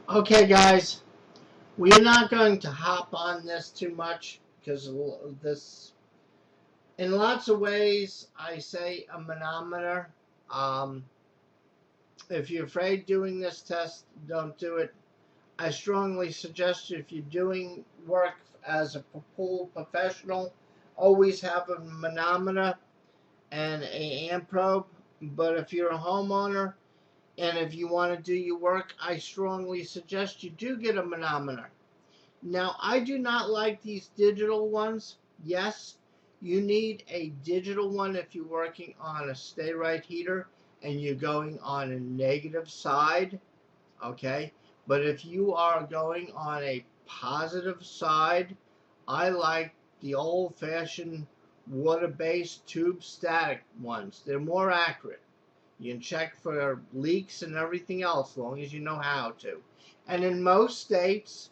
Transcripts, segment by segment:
Okay, guys, we're not going to hop on this too much because this, in lots of ways, I say a manometer. Um, if you're afraid doing this test, don't do it. I strongly suggest if you're doing work as a pool professional, always have a manometer and a amp probe. But if you're a homeowner and if you want to do your work, I strongly suggest you do get a manometer. Now, I do not like these digital ones. Yes, you need a digital one if you're working on a stay right heater and you're going on a negative side, okay? But if you are going on a positive side, I like the old-fashioned water-based tube static ones. They're more accurate. You can check for leaks and everything else as long as you know how to. And in most states,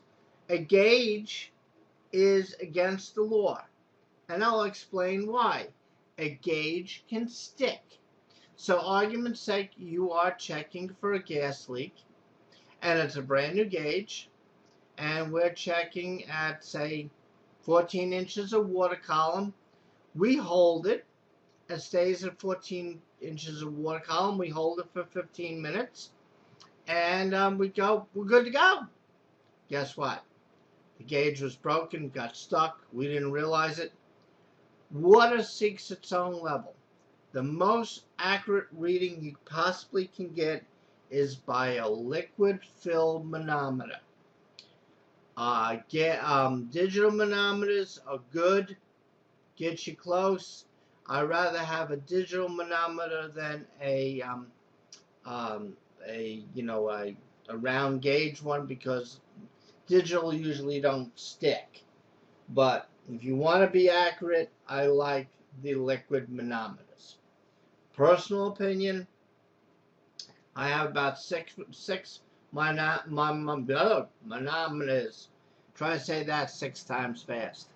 a gauge is against the law. And I'll explain why. A gauge can stick. So, argument's sake, you are checking for a gas leak, and it's a brand new gauge, and we're checking at, say, 14 inches of water column. We hold it. It stays at 14 inches of water column. We hold it for 15 minutes, and we're good to go. Guess what? The gauge was broken, got stuck. We didn't realize it. Water seeks its own level. The most accurate reading you possibly can get is by a liquid-filled manometer. Digital manometers are good, get you close. I'd rather have a digital manometer than um, a round gauge one because digital usually don't stick. But if you want to be accurate, I like the liquid manometers. Personal opinion, I have about six manometers. Try to say that 6 times fast.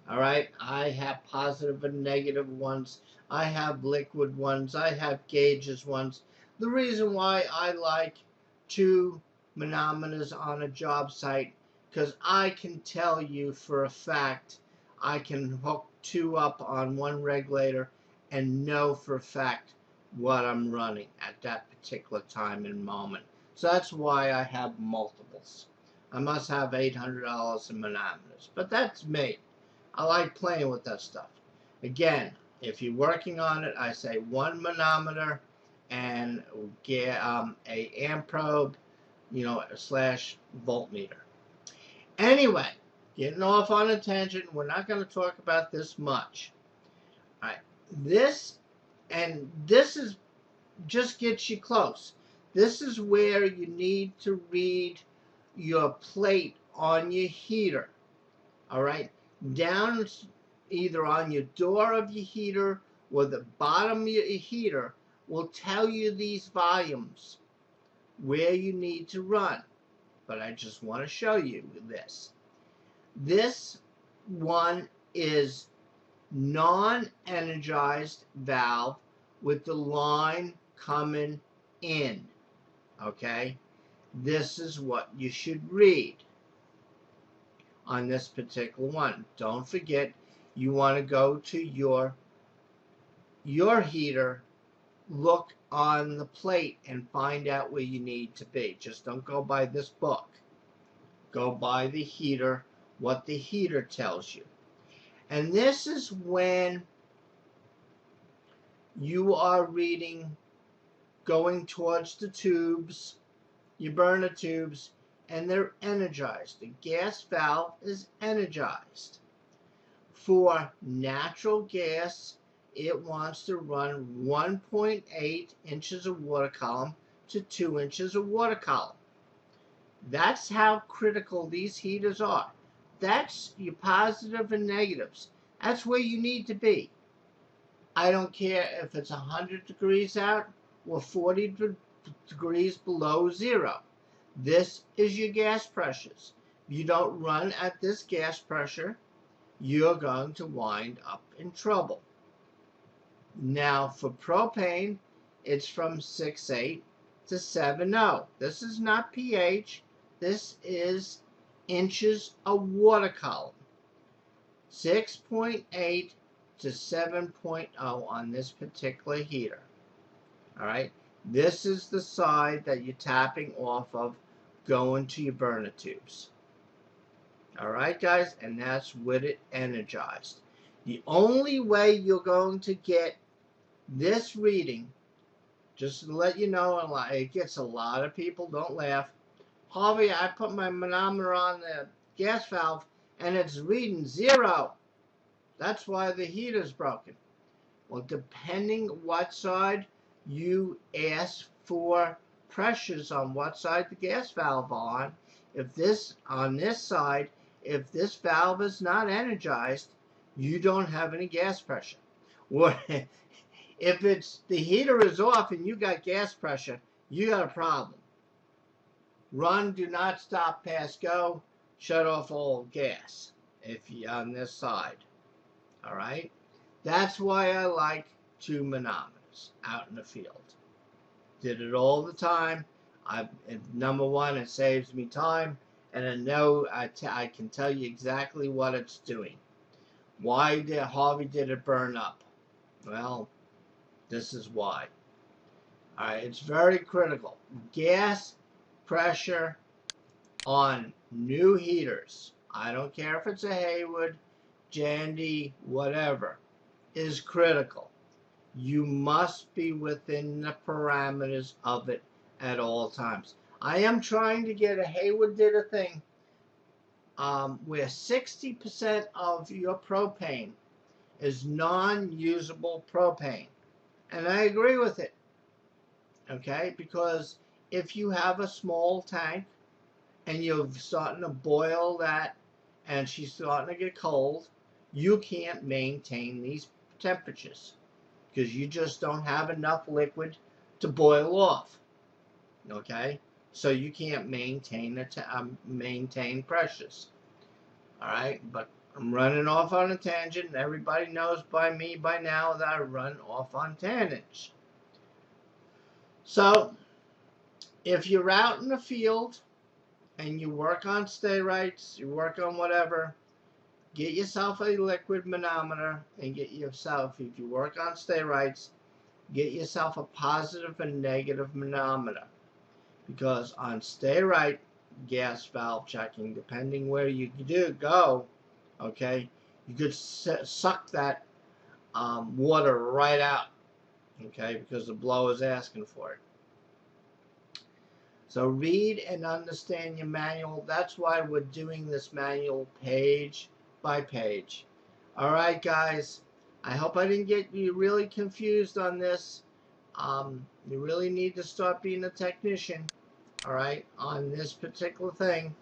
All right, I have positive and negative ones. I have liquid ones. I have gauges ones. The reason why I like two manometers on a job site, because I can tell you for a fact I can hook two up on one regulator and know for a fact what I'm running at that particular time and moment. So that's why I have multiples. I must have $800 in manometers, but that's me. I like playing with that stuff. Again, if you're working on it, I say one manometer and get a amp probe, slash voltmeter. Anyway, getting off on a tangent, we're not going to talk about this much. All right, this is just gets you close. This is where you need to read your plate on your heater. All right, down either on your door of your heater or the bottom of your heater will tell you these volumes where you need to run. But I just want to show you this. This one is non-energized valve with the line coming in. Okay, this is what you should read on this particular one. Don't forget, you want to go to your heater, look on the plate and find out where you need to be. Just don't go by this book. Go by the heater, what the heater tells you. And this is when you are reading, going towards the tubes, your burner tubes, and they're energized. The gas valve is energized. For natural gas, it wants to run 1.8 inches of water column to 2 inches of water column. That's how critical these heaters are. That's your positive and negatives. That's where you need to be. I don't care if it's 100 degrees out or 40 degrees below zero. This is your gas pressures. If you don't run at this gas pressure, you're going to wind up in trouble. Now for propane, it's from 6.8 to 7.0. This is not pH. This is inches of water column. 6.8 to 7.0 on this particular heater. Alright, this is the side that you're tapping off of going to your burner tubes. Alright guys, and that's with it energized. The only way you're going to get this reading, just to let you know, it gets a lot of people, don't laugh. Harvey, I put my manometer on the gas valve and it's reading 0. That's why the heater's broken. Well, depending what side you ask for pressures on what side the gas valve on, on this side, if this valve is not energized, you don't have any gas pressure. Or if the heater is off and you got gas pressure, you got a problem. Run, do not stop, pass, go, shut off all gas if you're on this side. All right? That's why I like 2 manometers out in the field. Did it all the time. Number one, it saves me time, and I know I can tell you exactly what it's doing. Why did Harvey it burn up? Well, this is why. All right, it's very critical. Gas pressure on new heaters, I don't care if it's a Hayward, Jandy, whatever, is critical. You must be within the parameters of it at all times. I am trying to get Hayward did a thing where 60% of your propane is non-usable propane. And I agree with it. Okay? Because if you have a small tank and you're starting to boil that and she's starting to get cold, you can't maintain these temperatures because you just don't have enough liquid to boil off. Okay? So you can't maintain pressures. Alright? But I'm running off on a tangent. Everybody knows by me by now that I run off on tangents. So, if you're out in the field and you work on stay rights, you work on whatever, get yourself a liquid manometer and get yourself, if you work on stay rights, get yourself a positive and negative manometer. Because on stay right gas valve checking, depending where you do go, okay, you could suck that water right out, okay, because the blower is asking for it. So read and understand your manual. That's why we're doing this manual page by page. All right, guys. I hope I didn't get you really confused on this. You really need to start being a technician, all right, on this particular thing.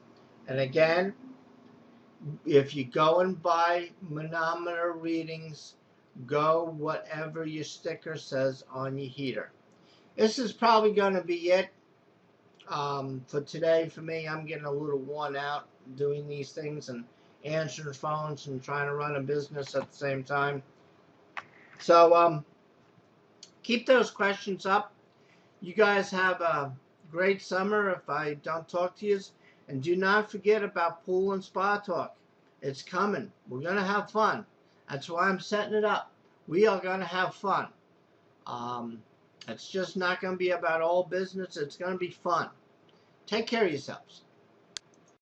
And again, if you go and buy manometer readings, go whatever your sticker says on your heater. This is probably going to be it. For today, for me, I'm getting a little worn out doing these things and answering phones and trying to run a business at the same time. So, keep those questions up. You guys have a great summer if I don't talk to you. And do not forget about pool and spa talk. It's coming. We're going to have fun. That's why I'm setting it up. We are going to have fun. It's just not going to be about all business. It's going to be fun. Take care of yourselves.